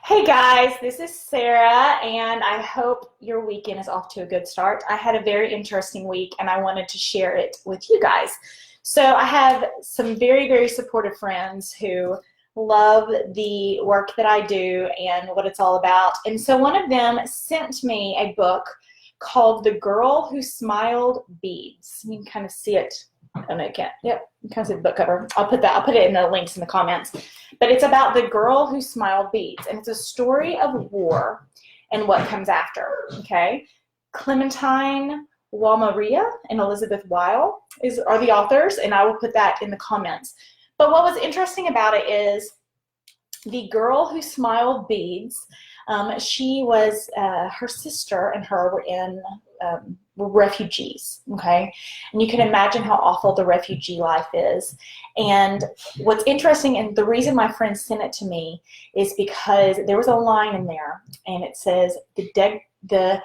Hey guys, this is Sarah, and I hope your weekend is off to a good start. I had a very interesting week, and I wanted to share it with you guys. So I have some very supportive friends who love the work that I do and what it's all about. And so one of them sent me a book called The Girl Who Smiled Beads. You can kind of see it. Oh no, you can't. Yep, you can kind of see the book cover. I'll put it in the links in the comments. But it's about the girl who smiled beads, and it's a story of war and what comes after. Okay, Clementine Walmaria and Elizabeth Weil are the authors, and I will put that in the comments. But what was interesting about it is the girl who smiled beads. She was her sister and her were refugees, okay? And you can imagine how awful the refugee life is. And what's interesting, and the reason my friend sent it to me, is because there was a line in there, and it says, the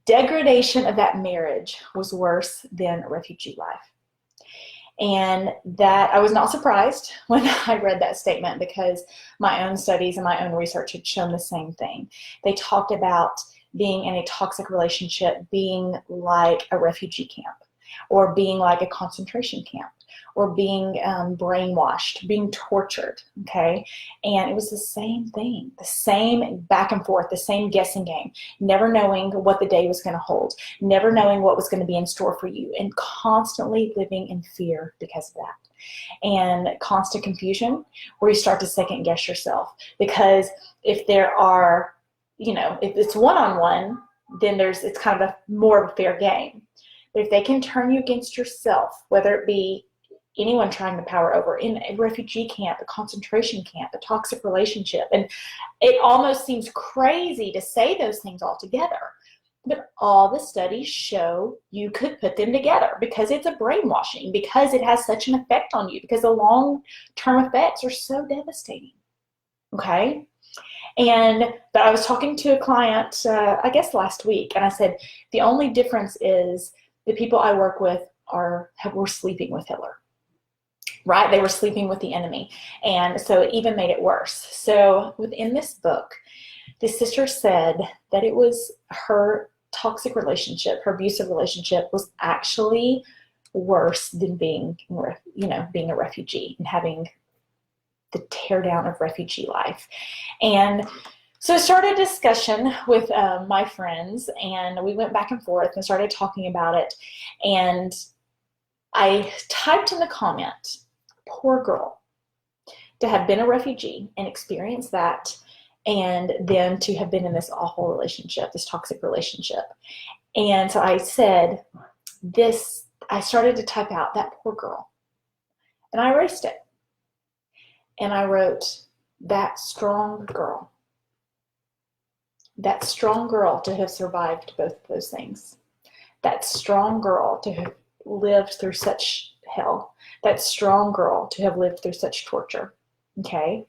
degradation of that marriage was worse than a refugee life. And that I was not surprised when I read that statement, because my own studies and my own research had shown the same thing. They talked about being in a toxic relationship being like a refugee camp, or being like a concentration camp, or being brainwashed, being tortured, okay? And it was the same thing, the same back and forth, the same guessing game, never knowing what the day was going to hold, never knowing what was going to be in store for you, and constantly living in fear because of that. And constant confusion, where you start to second guess yourself, because if there are, if it's one-on-one, then it's kind of more of a fair game. But if they can turn you against yourself, whether it be anyone trying to power over, in a refugee camp, a concentration camp, a toxic relationship, and it almost seems crazy to say those things all together, but all the studies show you could put them together, because it's a brainwashing, because it has such an effect on you, because the long-term effects are so devastating, okay? But I was talking to a client, I guess last week, and I said, the only difference is the people I work with were sleeping with Hitler, right? They were sleeping with the enemy. And so it even made it worse. So within this book, the sister said that it was her toxic relationship, her abusive relationship, was actually worse than being a refugee and having the teardown of refugee life. And so I started a discussion with my friends, and we went back and forth and started talking about it. And I typed in the comment, poor girl, to have been a refugee and experienced that, and then to have been in this awful relationship, this toxic relationship. And so I said this, I started to type out that poor girl, and I erased it. And I wrote, that strong girl. That strong girl to have survived both of those things. That strong girl to have lived through such hell. That strong girl to have lived through such torture. Okay?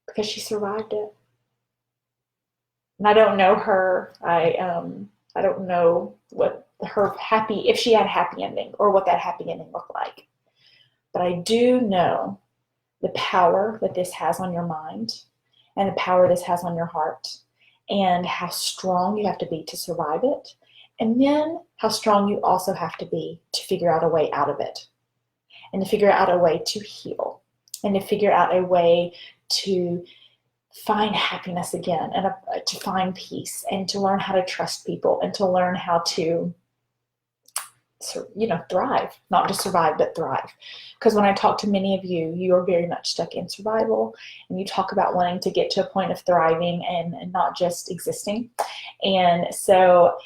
Because she survived it. And I don't know her. I don't know what her if she had a happy ending, or what that happy ending looked like. But I do know the power that this has on your mind, and the power this has on your heart, and how strong you have to be to survive it, and then how strong you also have to be to figure out a way out of it, and to figure out a way to heal, and to figure out a way to find happiness again, and to find peace, and to learn how to trust people, and to learn how to thrive, not just survive, but thrive. Because when I talk to many of you, you are very much stuck in survival, and you talk about wanting to get to a point of thriving and not just existing. And so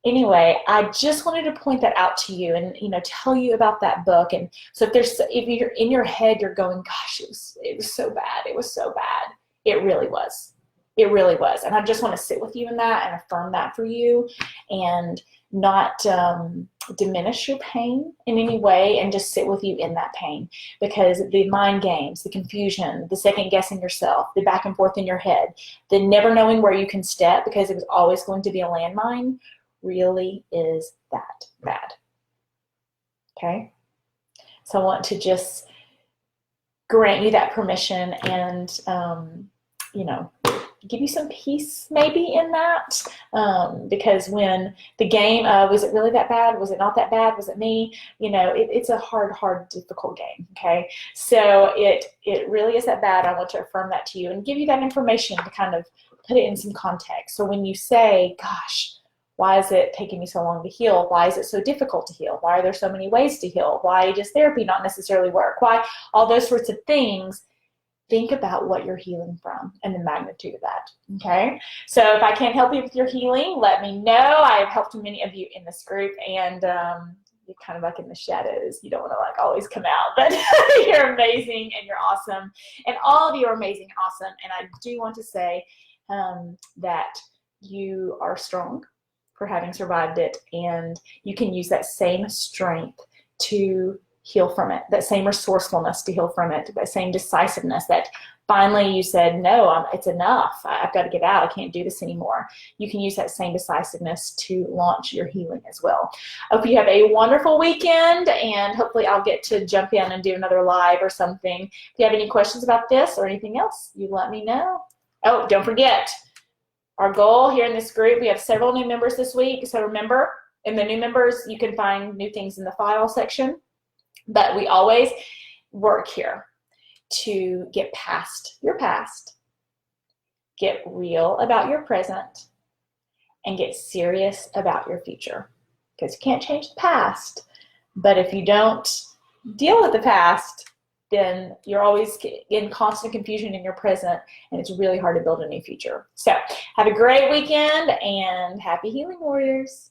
anyway, I just wanted to point that out to you, and tell you about that book. And so if you're in your head, you're going, gosh, it was so bad, it was so bad. It really was. It really was. And I just want to sit with you in that and affirm that for you, and not diminish your pain in any way, and just sit with you in that pain. Because the mind games, the confusion, the second guessing yourself, the back and forth in your head, the never knowing where you can step because it was always going to be a landmine, really is that bad. Okay? So I want to just grant you that permission, and you know, give you some peace maybe in that, because when the game of, was it really that bad? Was it not that bad? Was it me? You know, it's a hard, difficult game, okay? So it really is that bad. I want to affirm that to you and give you that information to kind of put it in some context. So when you say, gosh, why is it taking me so long to heal? Why is it so difficult to heal? Why are there so many ways to heal? Why does therapy not necessarily work? Why all those sorts of things? Think about what you're healing from and the magnitude of that, okay? So if I can't help you with your healing, let me know. I have helped many of you in this group, and you're kind of like in the shadows. You don't want to like always come out, but you're amazing and you're awesome. And all of you are amazing and awesome. And I do want to say that you are strong for having survived it, and you can use that same strength to heal from it, that same resourcefulness to heal from it, that same decisiveness that finally you said, no, it's enough. I've got to get out. I can't do this anymore. You can use that same decisiveness to launch your healing as well. I hope you have a wonderful weekend, and hopefully I'll get to jump in and do another live or something. If you have any questions about this or anything else, you let me know. Oh, don't forget, our goal here in this group, we have several new members this week. So remember, in the new members, you can find new things in the file section. But we always work here to get past your past, get real about your present, and get serious about your future. Because you can't change the past, but if you don't deal with the past, then you're always in constant confusion in your present, and it's really hard to build a new future. So have a great weekend, and happy healing, warriors.